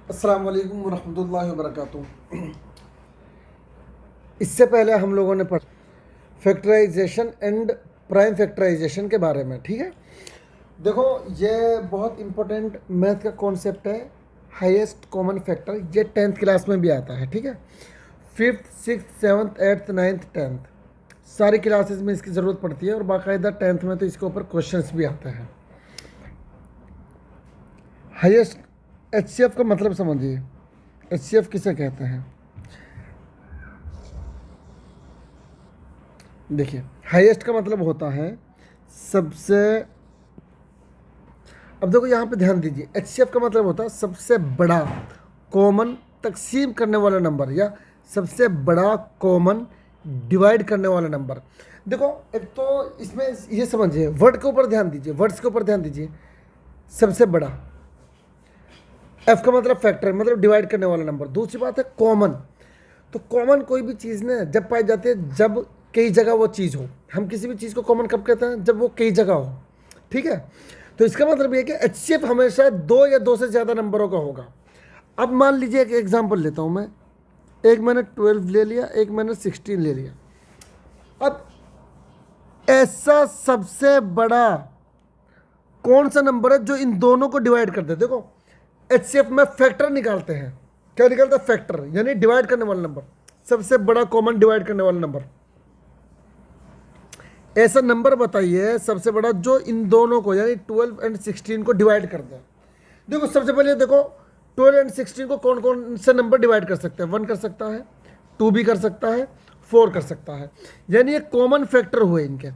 अस्सलाम वालेकुम वरहमतुल्लाहि वबरकातुहू। इससे पहले हम लोगों ने पढ़ा फैक्टराइजेशन एंड प्राइम फैक्टराइजेशन के बारे में। ठीक है, देखो ये बहुत इम्पोर्टेंट मैथ का कॉन्सेप्ट है। हाईएस्ट कॉमन फैक्टर ये 10th क्लास में भी आता है। ठीक है, 5th 6th 7th 8th 9th 10th सारी क्लासेस में इसकी ज़रूरत पड़ती है और बाकायदा 10th में तो इसके ऊपर क्वेश्चंस भी आते हैं। हाईएस्ट एचसीएफ का मतलब समझिए। एचसीएफ किसे कहते हैं? देखिए, हाईएस्ट का मतलब होता है सबसे, अब देखो यहाँ पे ध्यान दीजिए, एचसीएफ का मतलब होता है सबसे बड़ा कॉमन तकसीम करने वाला नंबर या सबसे बड़ा कॉमन डिवाइड करने वाला नंबर। देखो एक तो इसमें ये समझिए, वर्ड के ऊपर ध्यान दीजिए, वर्ड्स के ऊपर ध्यान दीजिए। सबसे बड़ा, एफ का मतलब फैक्टर, मतलब डिवाइड करने वाला नंबर। दूसरी बात है कॉमन। तो कॉमन कोई भी चीज़ ना जब पाई जाती है जब कई जगह वो चीज़ हो। हम किसी भी चीज़ को कॉमन कब कहते हैं? जब वो कई जगह हो। ठीक है, तो इसका मतलब ये है कि एचसीएफ हमेशा दो या दो से ज़्यादा नंबरों का होगा। अब मान लीजिए एक एग्जांपल लेता हूँ मैं। एक मैंने 12 ले लिया, एक मैंने 16 ले लिया। अब ऐसा सबसे बड़ा कौन सा नंबर है जो इन दोनों को डिवाइड कर दे? देखो एचसीएफ में फैक्टर निकालते हैं। क्या निकलता है? फैक्टर, यानी डिवाइड करने वाला नंबर, सबसे बड़ा कॉमन डिवाइड करने वाला नंबर। ऐसा नंबर बताइए सबसे बड़ा जो इन दोनों को यानी 12 एंड 16 को डिवाइड कर दे। देखो सबसे पहले देखो 12 एंड 16 को कौन कौन से नंबर डिवाइड कर सकते हैं? 1 कर सकता है, 2 भी कर सकता है, 4 कर सकता है। यानी ये कॉमन फैक्टर हुए इनके।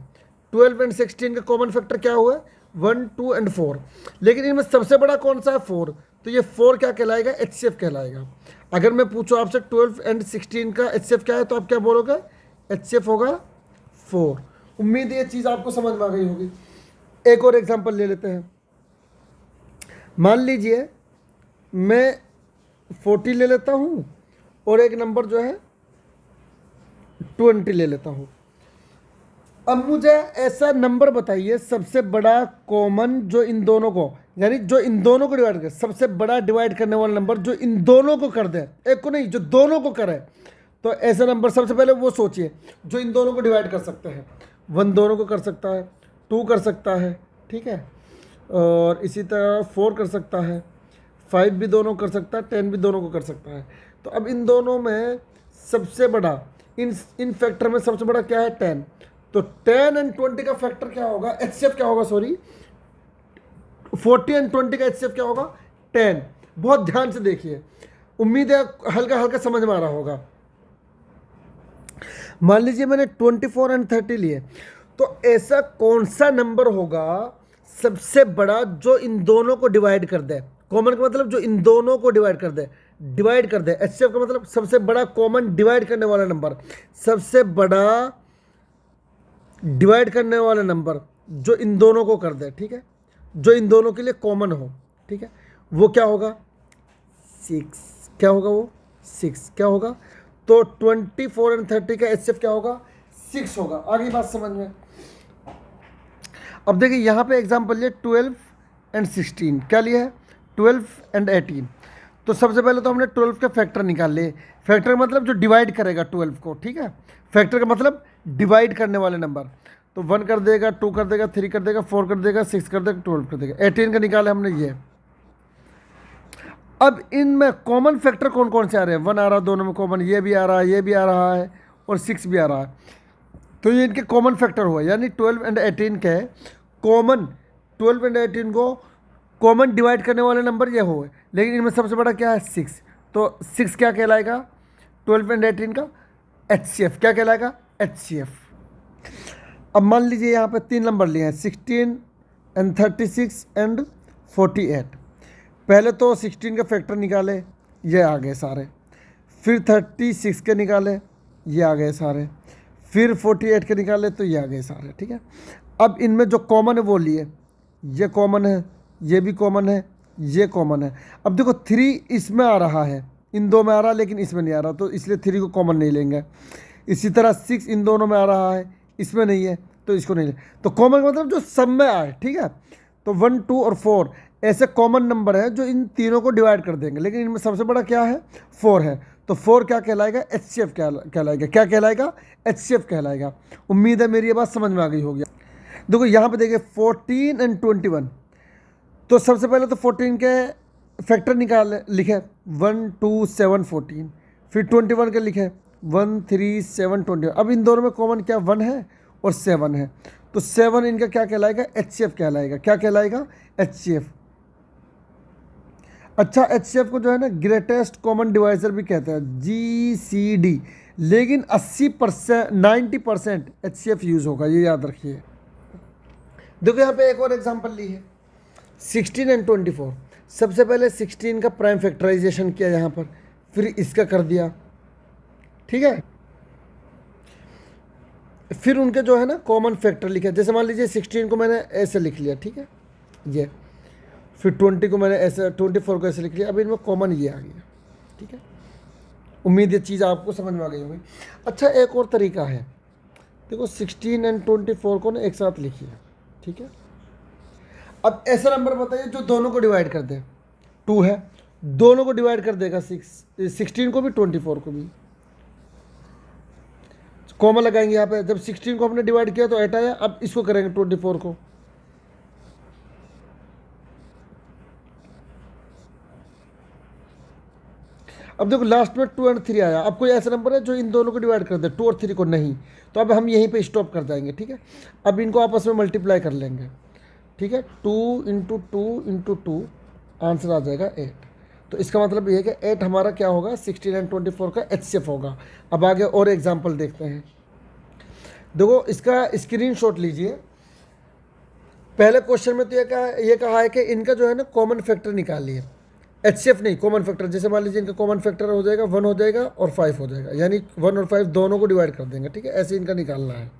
12 एंड 16 का कॉमन फैक्टर क्या हुआ? 1 2 एंड 4। लेकिन इनमें सबसे बड़ा कौन सा है? 4। तो ये 4 क्या कहलाएगा? एचसीएफ कहलाएगा। अगर मैं पूछूं आपसे 12 एंड 16 का एचसीएफ क्या है, तो आप क्या बोलोगे? एचसीएफ होगा 4। उम्मीद है ये चीज़ आपको समझ में आ गई होगी। एक और एग्जांपल ले लेते हैं। मान लीजिए मैं 40 ले लेता हूँ और एक नंबर जो है 20 ले लेता हूँ। अब मुझे ऐसा नंबर बताइए सबसे बड़ा कॉमन जो इन दोनों को, यानी जो इन दोनों को डिवाइड करे, सबसे बड़ा डिवाइड करने वाला नंबर जो इन दोनों को कर दे। एक को नहीं, जो दोनों को करे। तो ऐसा नंबर सबसे पहले वो सोचिए जो इन दोनों को डिवाइड कर सकते हैं। 1 दोनों को कर सकता है, 2 कर सकता है, ठीक है, और इसी तरह 4 कर सकता है, 5 भी दोनों कर सकता है, 10 भी दोनों को कर सकता है। तो अब इन दोनों में सबसे बड़ा, इन फैक्टर में सबसे बड़ा क्या है? 10। तो 10 एंड 20 का फैक्टर क्या होगा? एचसीएफ क्या होगा? सॉरी, 40 एंड 20 का एचसीएफ क्या होगा? 10। बहुत ध्यान से देखिए, उम्मीद है हल्का हल्का समझ में आ रहा होगा। मान लीजिए मैंने 24 एंड 30 लिए, तो ऐसा कौन सा नंबर होगा सबसे बड़ा जो इन दोनों को डिवाइड कर दे? कॉमन का मतलब जो इन दोनों को डिवाइड कर दे, डिवाइड कर दे। एचसीएफ का मतलब सबसे बड़ा कॉमन डिवाइड करने वाला नंबर। सबसे बड़ा डिवाइड करने वाला नंबर जो इन दोनों को कर दे, ठीक है, जो इन दोनों के लिए कॉमन हो, ठीक है, वो क्या होगा? 6। क्या होगा वो? 6। क्या होगा? तो 24 एंड 30 का एचसीएफ क्या होगा? 6 होगा। आगे बात समझ में। अब देखिए यहाँ पे एग्जांपल लिए 12 एंड 16। क्या लिया है? 12 एंड 18। तो सबसे पहले तो हमने 12 के फैक्टर निकाल लिए। फैक्टर मतलब जो डिवाइड करेगा 12 को, ठीक है। फैक्टर का मतलब डिवाइड करने वाले नंबर। तो 1 कर देगा, 2 कर देगा, 3 कर देगा, 4 कर देगा, 6 कर देगा, 12 कर देगा। 18 का निकाला हमने ये। अब इनमें कॉमन फैक्टर कौन कौन से आ रहे हैं? 1 आ रहा है दोनों में कॉमन, ये भी आ रहा है, ये भी आ रहा है, और 6 भी आ रहा है। तो ये इनके कॉमन फैक्टर हुआ, यानी 12 एंड 18 के कॉमन, 12 एंड 18 को कॉमन डिवाइड करने वाले नंबर ये हुए। लेकिन इनमें सबसे बड़ा क्या है? 6। तो 6 क्या कहलाएगा? 12 एंड 18 का एचसीएफ क्या कहलाएगा? एचसीएफ। अब मान लीजिए यहाँ पे 3 नंबर लिए हैं, 16 एंड 36 एंड 48। पहले तो 16 के फैक्टर निकाले, ये आ गए सारे। फिर 36 के निकाले, ये आ गए सारे। फिर 48 के निकाले, तो ये आ गए सारे, ठीक है। अब इनमें जो कॉमन है वो लिए, ये कॉमन है, ये भी कॉमन है, ये कॉमन है। अब देखो 3 इसमें आ रहा है, इन दो में आ रहा है, लेकिन इसमें नहीं आ रहा, तो इसलिए 3 को कॉमन नहीं लेंगे। इसी तरह 6 इन दोनों में आ रहा है, इसमें नहीं है, तो इसको नहीं लेंगे। तो कॉमन मतलब जो सब में आए, ठीक है। तो 1 2 और 4 ऐसे कॉमन नंबर है जो इन तीनों को डिवाइड कर देंगे, लेकिन इनमें सबसे बड़ा क्या है, 4 है। तो 4 क्या कहलाएगा, एचसीएफ कहलाएगा। क्या कहलाएगा, एचसीएफ कहलाएगा। उम्मीद है मेरी ये बात समझ में आ गई होगी। देखो यहाँ पे देखिए 14 एंड 21, तो सबसे पहले तो 14 के फैक्टर निकाल लिखे 1 2 7 14, फिर 21 के लिखे 1 3 7 21। अब इन दोनों में कॉमन क्या 1 है और 7 है, तो 7 इनका क्या कहलाएगा, एचसीएफ कहलाएगा। क्या कहलाएगा, एचसीएफ। अच्छा, एचसीएफ को जो है ना ग्रेटेस्ट कॉमन डिवाइजर भी कहते हैं, जीसीडी। लेकिन 80% 90% एचसीएफ यूज़ होगा, ये याद रखिए। देखो यहाँ पे एक और एग्जांपल ली है 16 एंड 24। सबसे पहले 16 का प्राइम फैक्टराइजेशन किया यहाँ पर, फिर इसका कर दिया, ठीक है। फिर उनके जो है ना कॉमन फैक्टर लिखे, जैसे मान लीजिए 16 को मैंने ऐसे लिख लिया, ठीक है ये, फिर 20 को मैंने ऐसे, 24 को ऐसे लिख लिया। अब इनमें कॉमन ये आ गया, ठीक है। उम्मीद ये चीज़ आपको समझ में आ गई होगी। अच्छा, एक और तरीका है, देखो 16 एंड 24 को ना एक साथ लिखिए, ठीक है। अब ऐसा नंबर बताइए जो दोनों को डिवाइड कर दे। 2 है, दोनों को डिवाइड कर देगा, 16 को भी 24 को भी। कॉमन लगाएंगे यहाँ पे, जब 16 को हमने डिवाइड किया तो 8 आया, अब इसको करेंगे 24 को। अब देखो लास्ट में 2 एंड 3 आया। अब कोई ऐसा नंबर है जो इन दोनों को डिवाइड कर दे, 2 और 3 को नहीं, तो अब हम यहीं पे स्टॉप कर जाएंगे, ठीक है। अब इनको आपस में मल्टीप्लाई कर लेंगे, ठीक है। 2 इंटू 2 इंटू 2, आंसर आ जाएगा 8। तो इसका मतलब ये है कि 8 हमारा क्या होगा, 16 एंड 24 का एचसीएफ होगा। अब आगे और एग्जाम्पल देखते हैं। देखो इसका स्क्रीनशॉट लीजिए। पहले क्वेश्चन में तो ये कहा है कि इनका जो है ना कॉमन फैक्टर निकालिए, एचसीएफ नहीं, कॉमन फैक्टर। जैसे मान लीजिए इनका कॉमन फैक्टर हो जाएगा 1 हो जाएगा और 5 हो जाएगा, यानी 1 और 5 दोनों को डिवाइड कर देंगे, ठीक है। ऐसे इनका निकालना है।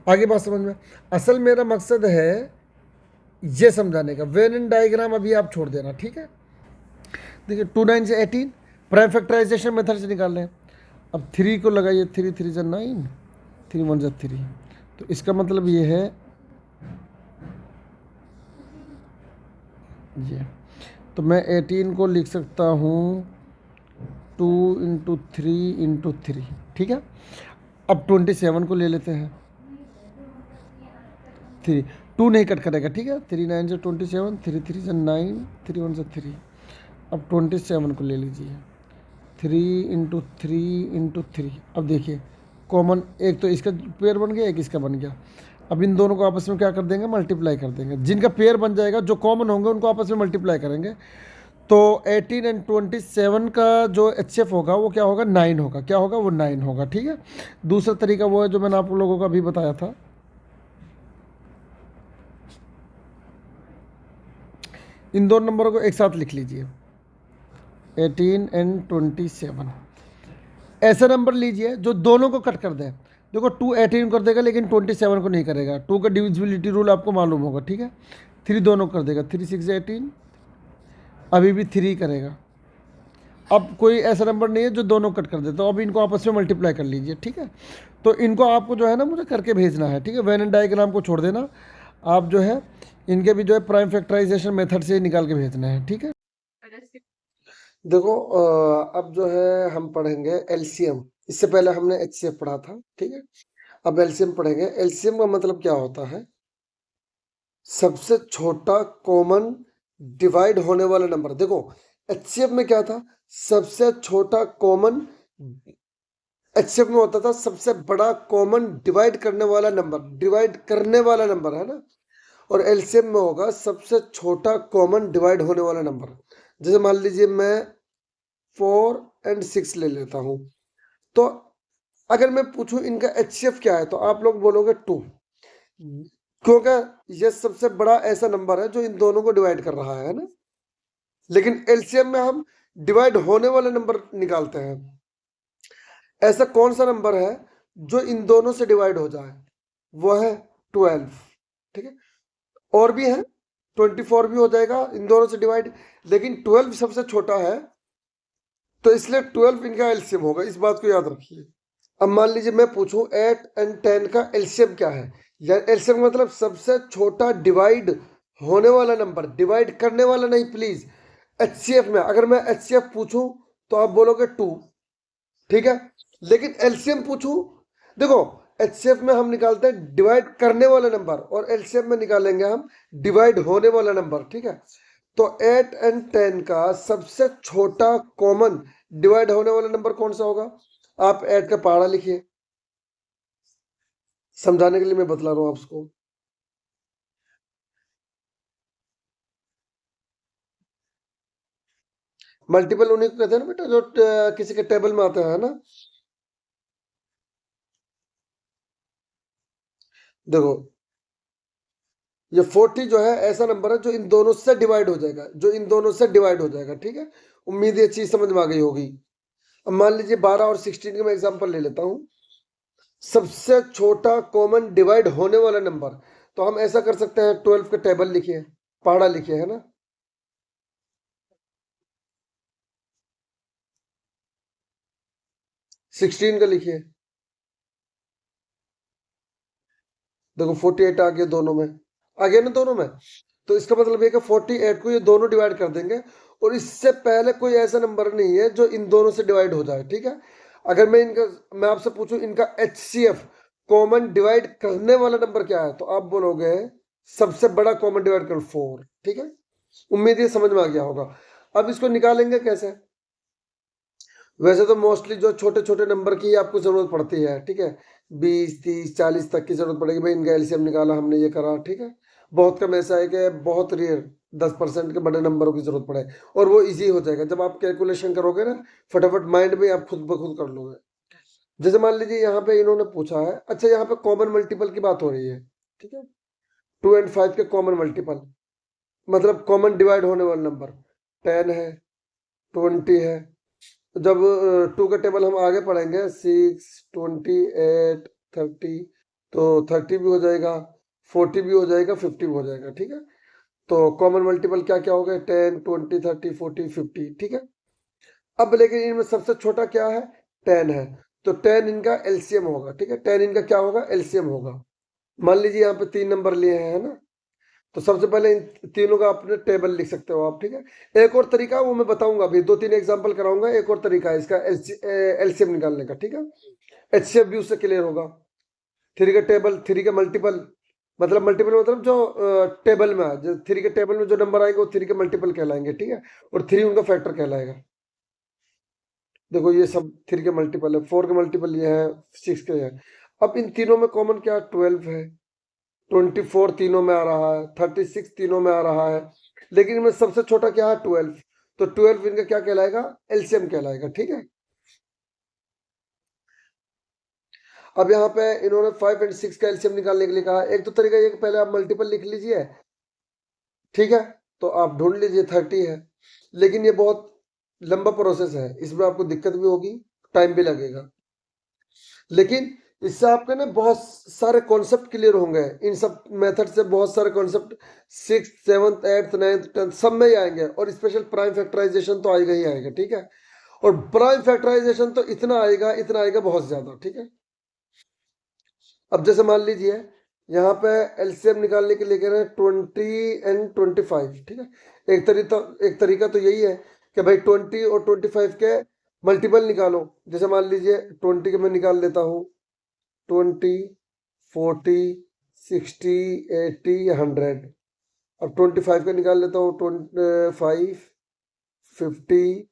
आगे बात समझ में। असल मेरा मकसद है ये समझाने का, वेन एंड डायग्राम अभी आप छोड़ देना, ठीक है। देखिए 2 9 से 18 प्राइम फैक्टराइजेशन मेथड से निकाल रहे हैं। अब 3 को लगाइए, 3 3 जा 9, 3 1 जा 3। तो इसका मतलब ये है ये, तो मैं 18 को लिख सकता हूँ 2 इंटू 3 इंटू 3, ठीक है। अब 27 को ले लेते हैं, 3 2 नहीं कट करेगा, ठीक है। 3 9 से 27, 3 3 से 9, 3 1 से 3। अब 27 को ले लीजिए, 3 इंटू 3 इंटू 3। अब देखिए कॉमन, एक तो इसका पेयर बन गया, एक इसका बन गया। अब इन दोनों को आपस में क्या कर देंगे, मल्टीप्लाई कर देंगे। जिनका पेयर बन जाएगा, जो कॉमन होंगे उनको आपस में मल्टीप्लाई करेंगे। तो 18 एंड 27 का जो एचसीएफ होगा वो क्या होगा, 9 होगा। क्या होगा, वो 9 होगा, ठीक है। दूसरा तरीका वो है जो मैंने आप लोगों को अभी बताया था। इन दोनों नंबरों को एक साथ लिख लीजिए, 18 एंड 27। ऐसा नंबर लीजिए जो दोनों को कट कर दे। देखो 2 18 कर देगा लेकिन 27 को नहीं करेगा। 2 का डिविजिबिलिटी रूल आपको मालूम होगा, ठीक है। 3 दोनों कर देगा, 3 6 18, अभी भी 3 करेगा। अब कोई ऐसा नंबर नहीं है जो दोनों कट कर दे, तो अब इनको आपस में मल्टीप्लाई कर लीजिए, ठीक है। तो इनको आपको जो है ना मुझे करके भेजना है, ठीक है। वेन एंड डायग्राम को छोड़ देना, आप जो है इनके भी जो है प्राइम फैक्टराइजेशन मेथड से निकाल के भेजना है, ठीक है। देखो अब जो है हम पढ़ेंगे एलसीएम। इससे पहले हमने एचसीएफ पढ़ा था, ठीक है। अब एलसीएम पढ़ेंगे। एलसीएम का मतलब क्या होता है, सबसे छोटा कॉमन डिवाइड होने वाला नंबर। देखो एचसीएफ में क्या था, सबसे छोटा कॉमन, एचसीएफ में होता था सबसे बड़ा कॉमन डिवाइड करने वाला नंबर, डिवाइड करने वाला नंबर है ना। और एलसीएम में होगा सबसे छोटा कॉमन डिवाइड होने वाला नंबर। जैसे मान लीजिए मैं 4 एंड 6 ले लेता हूं, तो अगर मैं पूछूं इनका एचसीएफ क्या है, तो आप लोग बोलोगे 2, क्योंकि ये सबसे बड़ा ऐसा नंबर है जो इन दोनों को डिवाइड कर रहा है ना। लेकिन एलसीएम में हम डिवाइड होने वाले नंबर निकालते हैं। ऐसा कौन सा नंबर है जो इन दोनों से डिवाइड हो जाए, वो है 12, ठीक है। और भी है, 24 भी हो जाएगा इन दोनों से डिवाइड, लेकिन 12 सबसे छोटा है, तो इसलिए 12 इनका एलसीएम होगा। इस बात को याद रखिए। अब मान लीजिए मैं पूछूं 8 एंड 10 का एलसीएम क्या है, या एलसीएम का मतलब सबसे छोटा डिवाइड होने वाला नंबर, डिवाइड करने वाला नहीं प्लीज। एचसीएफ में अगर मैं एचसीएफ पूछूं तो आप बोलोगे 2, ठीक है। लेकिन एलसीएम पूछूं, देखो एचसीएफ में हम निकालते हैं डिवाइड करने वाला नंबर और एलसीएम में निकालेंगे हम डिवाइड होने वाला नंबर, ठीक है। तो 8 एंड 10 का सबसे छोटा कॉमन डिवाइड होने वाला नंबर कौन सा होगा? आप 8 का पहाड़ा लिखिए, समझाने के लिए मैं बतला रहा हूं आपको। मल्टीपल उन्हीं को कहते हैं ना बेटा, जो किसी के टेबल में आता है ना। देखो ये 40 जो है ऐसा नंबर है जो इन दोनों से डिवाइड हो जाएगा, जो इन दोनों से डिवाइड हो जाएगा, ठीक है। उम्मीद ये चीज समझ में आ गई होगी। अब मान लीजिए 12 और 16 का मैं एग्जांपल ले लेता हूं। सबसे छोटा कॉमन डिवाइड होने वाला नंबर, तो हम ऐसा कर सकते हैं 12 का टेबल लिखिए, पहाड़ा लिखिए, है ना। 16 का लिखिए, देखो 48 आ गया दोनों में, आ गया ना दोनों में। तो इसका मतलब ये कि 48 को ये दोनों डिवाइड कर देंगे, और इससे पहले कोई ऐसा नंबर नहीं है जो इन दोनों से डिवाइड हो जाए, ठीक है। अगर मैं आपसे पूछूं इनका एचसीएफ कॉमन डिवाइड करने वाला नंबर क्या है, तो आप बोलोगे सबसे बड़ा कॉमन डिवाइड कर 4, ठीक है। उम्मीद ये समझ में आ गया होगा। अब इसको निकालेंगे कैसे? वैसे तो मोस्टली जो छोटे छोटे नंबर की आपको जरूरत पड़ती है, ठीक है। 20 30 40 तक की जरूरत पड़ेगी, भाई इनका एलसीएम निकाला हमने, ये करा, ठीक है। बहुत कम ऐसा है कि बहुत रेयर 10% के बड़े नंबरों की जरूरत पड़े, और वो इजी हो जाएगा जब आप कैलकुलेशन करोगे ना, फटाफट माइंड में आप खुद ब खुद कर लोगे। जैसे मान लीजिए यहाँ पे इन्होंने पूछा है, अच्छा यहाँ पे कॉमन मल्टीपल की बात हो रही है, ठीक है। 2 और 5 के कॉमन मल्टीपल, मतलब कॉमन डिवाइड होने वाला नंबर 10 है, 20 है। जब 2 का टेबल हम आगे पढ़ेंगे, 6 28 30, तो 30 भी हो जाएगा, 40 भी हो जाएगा, 50 भी हो जाएगा, ठीक है। तो कॉमन मल्टीपल क्या क्या हो गए? 10 20 30 40 50, ठीक है। अब लेकिन इनमें सबसे छोटा क्या है? 10 है। तो 10 इनका एलसीएम होगा, ठीक है। 10 इनका क्या होगा? एलसीएम होगा। मान लीजिए यहाँ पे 3 नंबर लिए हैं, है ना। तो सबसे पहले इन तीनों का अपने टेबल लिख सकते हो आप, ठीक है। एक और तरीका वो मैं बताऊंगा अभी, 2 3 एग्जांपल कराऊंगा। एक और तरीका है इसका एलसीएम निकालने का, ठीक है। एचसीएफ भी उससे क्लियर होगा। 3 का टेबल, 3 का मल्टीपल, मतलब मल्टीपल मतलब जो टेबल में है, 3 के टेबल में जो नंबर आएंगे वो 3 के मल्टीपल कहलाएंगे, ठीक है। और 3 उनका फैक्टर कहलाएगा। देखो ये सब 3 के मल्टीपल है, 4 के मल्टीपल ये है, 6 के है। अब इन तीनों में कॉमन क्या? 12 है। 24 तीनों में आ रहा है, 36 तीनों में आ रहा है। लेकिन इनमें सबसे छोटा क्या है? 12। तो 12 इनका क्या कहलाएगा? एलसीएम कहलाएगा, ठीक है। अब यहाँ पे इन्होंने 5 और 6 का एलसीएम निकालने के लिए कहा। एक तो तरीका ये कि पहले आप मल्टीपल लिख लीजिए, ठीक है। तो आप ढूंढ लीजिए 30 है। लेकिन ये बहुत लंबा प्रोसेस है, इसमें आपको दिक्कत भी होगी, टाइम भी लगेगा। लेकिन इससे आपके ना बहुत सारे कॉन्सेप्ट क्लियर होंगे, इन सब मेथड से बहुत सारे concept 6th 7th 8th 9th 10th सब में ही आएंगे, और स्पेशल प्राइम फैक्टराइजेशन तो आएगा ही आएगा, ठीक है। और प्राइम फैक्टराइजेशन तो इतना आएगा, इतना आएगा, बहुत ज्यादा, ठीक है। अब जैसे मान लीजिए यहाँ पे एलसीएम निकालने के लिए कह रहे हैं 20 और 25, ठीक है। एक तरीका तो यही है कि भाई 20 और 25 के मल्टीपल निकालो। जैसे मान लीजिए 20 के मैं निकाल लेता हूँ, 20 40 60 80 100। अब 25 का निकाल लेता हूँ, 25 50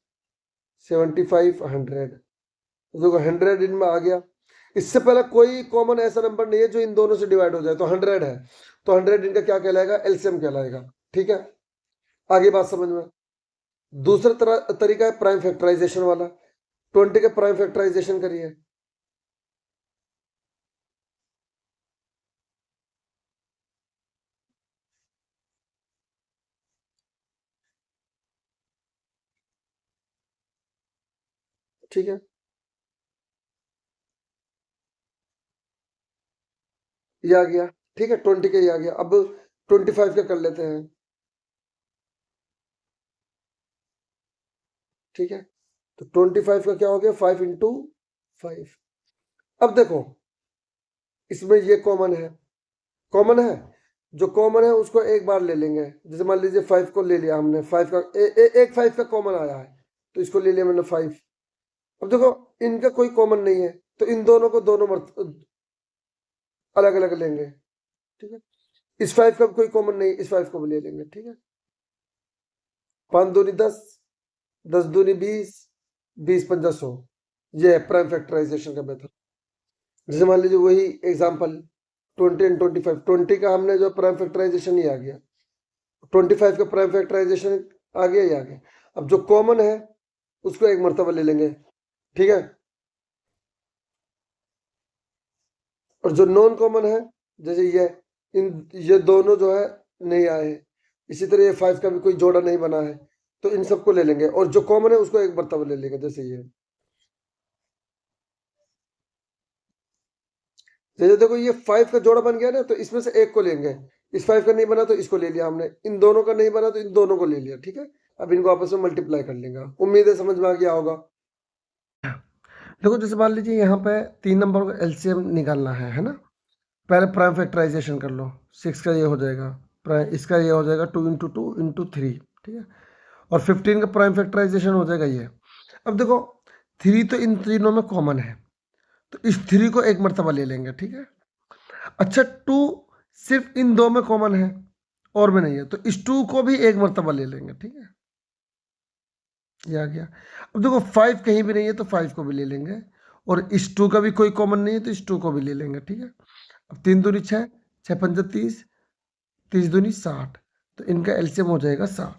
75 100। देखो 100 इनमें आ गया। इससे पहले कोई कॉमन ऐसा नंबर नहीं है जो इन दोनों से डिवाइड हो जाए, तो 100 है। तो 100 इनका क्या कहलाएगा? एलसीएम कहलाएगा, ठीक है। आगे बात समझ में। दूसरा तरीका है प्राइम फैक्टराइजेशन वाला। 20 के प्राइम फैक्टराइजेशन करिए। ठीक है, ये आ गया, ठीक है। 20 के ये आ गया। अब 25 का कर लेते हैं, ठीक है। तो 25 का क्या हो गया? 5 × 5। अब देखो इसमें ये कॉमन है, कॉमन है। जो कॉमन है उसको एक बार ले लेंगे। जैसे मान लीजिए 5 को ले लिया हमने, 5 का एक 5 का कॉमन आया है तो इसको ले लिया मैंने 5। अब देखो इनका कोई कॉमन नहीं है तो इन दोनों को दोनों अलग अलग लेंगे, ठीक है। इस 5 का भी कोई कॉमन नहीं, इस 5 को भी ले लेंगे, ठीक है। 5 दूनी 10, 10 दूनी 20, 20 पंजा 100। ये है प्राइम फैक्टराइजेशन का मेथड। जैसे मान लीजिए वही एग्जांपल 20 एंड 25, 20 का हमने जो प्राइम फैक्टराइजेशन ही आ गया, 25 का प्राइम फैक्टराइजेशन आ गया ही आ गया। अब जो कॉमन है उसको एक मर्तबा ले लेंगे, ठीक है। और जो नॉन कॉमन है, जैसे ये दोनों जो है नहीं आए हैं, इसी तरह ये 5 का भी कोई जोड़ा नहीं बना है तो इन सबको ले लेंगे। और जो कॉमन है उसको एक मर्तबा ले लेंगे, जैसे ये। जैसे देखो ये 5 का जोड़ा बन गया ना तो इसमें से एक को लेंगे। इस 5 का नहीं बना तो इसको ले लिया हमने, इन दोनों का नहीं बना तो इन दोनों को ले लिया, ठीक है। अब इनको आपस में मल्टीप्लाई कर लेंगे। उम्मीद है समझ में आ गया होगा। देखो जैसे मान लीजिए यहाँ पे 3 नंबर को एलसीएम निकालना है ना। पहले प्राइम फैक्टराइजेशन कर लो। 6 का ये हो जाएगा, प्राइम इसका ये हो जाएगा 2 इंटू 2 इंटू 3, ठीक है। और 15 का प्राइम फैक्टराइजेशन हो जाएगा ये। अब देखो 3 तो इन तीनों में कॉमन है तो इस 3 को एक मर्तबा ले लेंगे, ठीक है। अच्छा 2 सिर्फ इन दो में कॉमन है और में नहीं है तो इस 2 को भी एक मर्तबा ले लेंगे, ठीक है। ये आ गया। अब देखो 5 कहीं भी नहीं है तो 5 को भी ले लेंगे और इस 2 का भी कोई कॉमन नहीं है तो इस 2 को भी ले लेंगे, ठीक है। अब 3 दूनी 6, 6 पंजा 30, 30 दूनी 60, तो इनका एलसीएम हो जाएगा 60।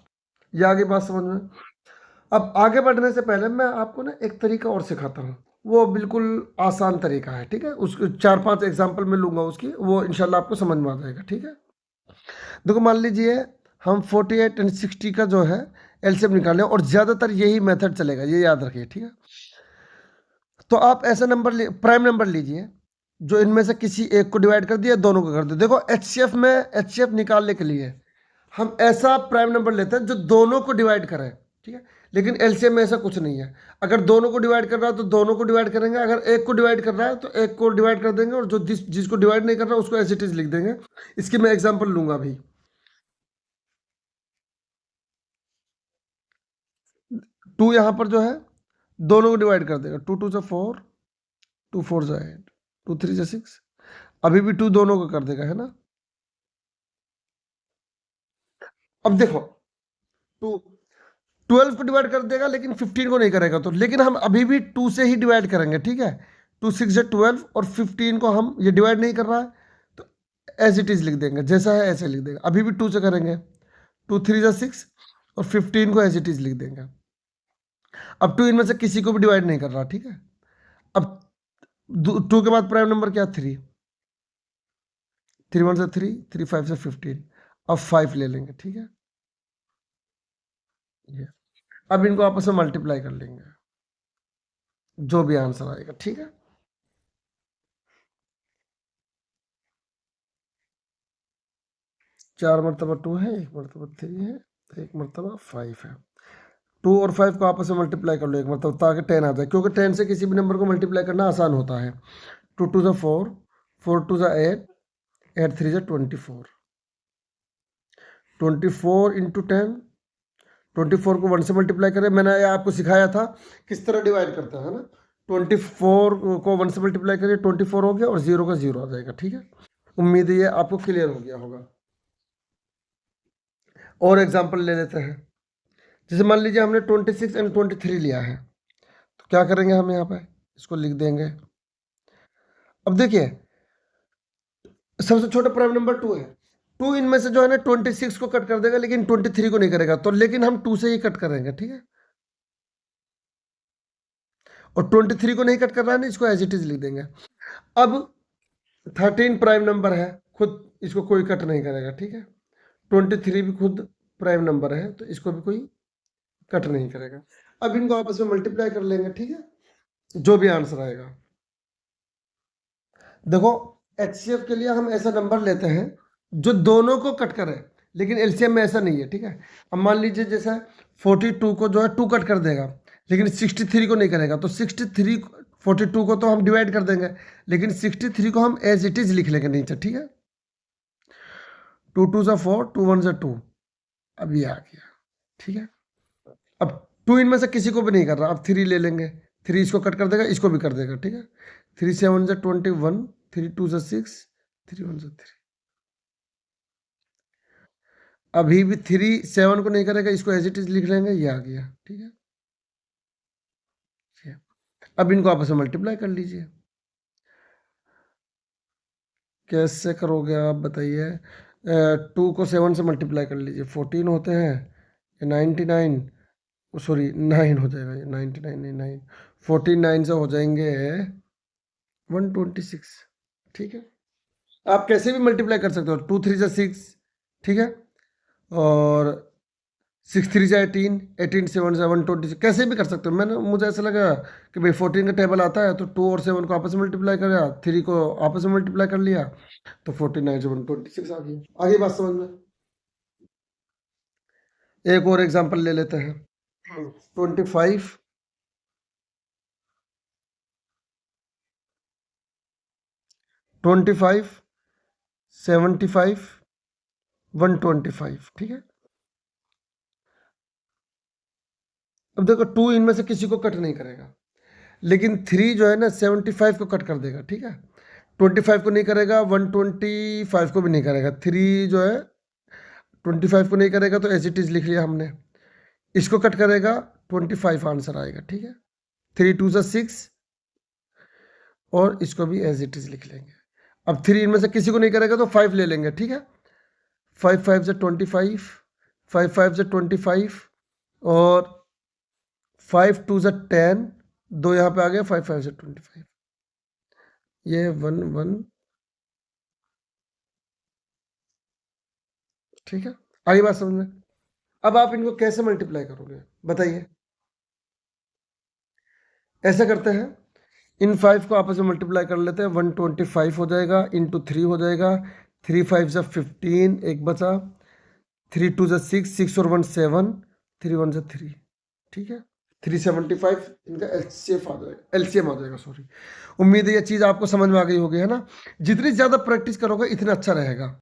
ये आगे बात समझ में। अब आगे बढ़ने से पहले मैं आपको ना एक तरीका और सिखाता हूँ, वो बिल्कुल आसान तरीका है, ठीक है। उसके 4-5 एग्जाम्पल मैं लूंगा उसकी, वो इंशाल्लाह आपको समझ में आ जाएगा, ठीक है। देखो मान लीजिए हम 48 एंड 60 का जो है एलसीएम निकालें और ज़्यादातर यही मेथड चलेगा, ये याद रखिए, ठीक है। तो आप ऐसा नंबर प्राइम नंबर लीजिए जो इनमें से किसी एक को डिवाइड कर दिया, दोनों को कर दिया। देखो एचसीएफ में एचसीएफ निकालने के लिए हम ऐसा प्राइम नंबर लेते हैं जो दोनों को डिवाइड करे, ठीक है। लेकिन एलसीएम में ऐसा कुछ नहीं है। अगर दोनों को डिवाइड कर रहा है तो दोनों को डिवाइड करेंगे, अगर एक को डिवाइड कर रहा है तो एक को डिवाइड कर देंगे और जो जिसको डिवाइड नहीं कर रहा उसको एज इट इज लिख देंगे। इसकी मैं एग्जांपल लूंगा अभी। 2 यहाँ पर जो है दोनों को डिवाइड कर देगा, 2 2 जा 4, 2 4 जा 8, 2 3 जा 6। अभी भी 2 दोनों को कर देगा, है ना। अब देखो 2 12 को डिवाइड कर देगा लेकिन 15 को नहीं करेगा, तो लेकिन हम अभी भी 2 से ही डिवाइड करेंगे, ठीक है। 2 6 जा 12 और 15 को हम ये डिवाइड नहीं कर रहा है तो एज इट इज लिख देंगे, जैसा है ऐसे लिख देंगे। अभी भी 2 से करेंगे, 2 3 जा 6 और 15 को एज इट इज लिख देंगे। अब 2 इनमें से किसी को भी डिवाइड नहीं कर रहा, ठीक है। अब 2 के बाद प्राइम नंबर क्या, 3, 3 1 से 3, 3 5 से 15। अब 5 ले लेंगे, ठीक है। ये अब इनको आपस में मल्टीप्लाई कर लेंगे, जो भी आंसर आएगा, ठीक है। 4 मरतबा 2 है, 1 मरतबा 3 है, 1 मरतबा 5 है। 2 और 5 को आपस में मल्टीप्लाई कर लो एक मरतबा ताकि 10 आ जाए, क्योंकि 10 से किसी भी नंबर को मल्टीप्लाई करना आसान होता है। 2 2 जा 4, 4 2 जा 8, 8 3 जा 24, 24 इंटू 10। 24 को 1 से मल्टीप्लाई करें, मैंने आपको सिखाया था किस तरह डिवाइड करता है ना। 24 को 1 से मल्टीप्लाई करिए, 24 हो गया और 0 का 0 आ जाएगा, ठीक है। उम्मीद है ये आपको क्लियर हो गया होगा। और एग्जांपल ले लेते हैं। जैसे मान लीजिए हमने 26 एंड 23 लिया है तो क्या करेंगे हम यहाँ पे, इसको लिख देंगे। अब देखिए सबसे छोटा प्राइम नंबर 2 है, 2 इनमें से जो है ना 26 को कट कर देगा लेकिन 23 को नहीं करेगा, तो लेकिन हम 2 से ही कट करेंगे, ठीक है। और 23 को नहीं कट कर रहा है ना, इसको एज इट इज लिख देंगे। अब 13 प्राइम नंबर है, खुद इसको कोई कट नहीं करेगा, ठीक है। 23 भी खुद प्राइम नंबर है तो इसको भी कोई कट नहीं करेगा। अब इनको आपस में मल्टीप्लाई कर लेंगे, ठीक है, जो भी आंसर आएगा। देखो एचसीएफ के लिए हम ऐसा नंबर लेते हैं जो दोनों को कट करे, लेकिन एलसीएम में ऐसा नहीं है, ठीक है। अब मान लीजिए जैसा 42 को जो है 2 कट कर देगा लेकिन 63 को नहीं करेगा, तो 42 को तो हम डिवाइड कर देंगे लेकिन 63 को हम एज इट इज लिख लेंगे नीचे, ठीक है। टू टू सा 4, टू वन सा 2, अब ये आ गया, ठीक है। अब 2 इनमें से किसी को भी नहीं कर रहा, अब 3 ले लेंगे, 3 इसको कट कर देगा, इसको भी कर देगा, ठीक है। 3 7 सा 21, 3 2 सा 6, 3 1 सा 3। अभी भी 3 7 को नहीं करेगा, इसको एज इट इज लिख लेंगे, ये आ गया, ठीक है। अब इनको आपस में मल्टीप्लाई कर लीजिए। कैसे करोगे आप बताइए। 2 को 7 से मल्टीप्लाई कर लीजिए, 14 होते हैं, 99, सॉरी 9 हो जाएगा, ये 99 नहीं 9, 14 9 से हो जाएंगे 126, ठीक है। आप कैसे भी मल्टीप्लाई कर सकते हो, 2 3 जा 6, ठीक है, और 6 3 जा 18, 18 7 जा 126, कैसे भी कर सकते हो। मुझे ऐसा लगा कि भाई 14 का टेबल आता है तो 2 और 7 को आपस में मल्टीप्लाई कर, 3 को आपस में मल्टीप्लाई कर लिया, तो 14 9 से 126 आ गया। आगे बात समझ में। एक और एग्जांपल ले लेते हैं। 25 25 75 125, ठीक है। अब देखो 2 इनमें से किसी को कट नहीं करेगा, लेकिन 3 जो है ना 75 को कट कर देगा, ठीक है। 25 को नहीं करेगा, 125 को भी नहीं करेगा, 3 जो है 25 को नहीं करेगा, तो एज इट इज लिख लिया हमने। इसको कट करेगा, 25 आंसर आएगा, ठीक है। 3 2 सा 6, और इसको भी एज इट इज लिख लेंगे। अब 3 इनमें से किसी को नहीं करेगा तो 5 ले लेंगे, ठीक है। 5 5 से 25, 5 5 से 25, और 5 2 से 10, 2 यहाँ पे आ गया, 5 5 से 25, ये 1 1, ठीक है। आगे बात समझ में। अब आप इनको कैसे मल्टीप्लाई करोगे बताइए। ऐसे करते हैं, इन 5 को आपस में मल्टीप्लाई कर लेते हैं, 125 हो जाएगा, इंटू 3 हो जाएगा, 3 5 से 15, एक बचा, 3 2 से 6, 6 और 1 7, 3 1 से 3, ठीक है। 375 इनका एलसीएम आ जाएगा, सॉरी। उम्मीद है ये चीज़ आपको समझ में आ गई होगी, है ना। जितनी ज़्यादा प्रैक्टिस करोगे इतना अच्छा रहेगा।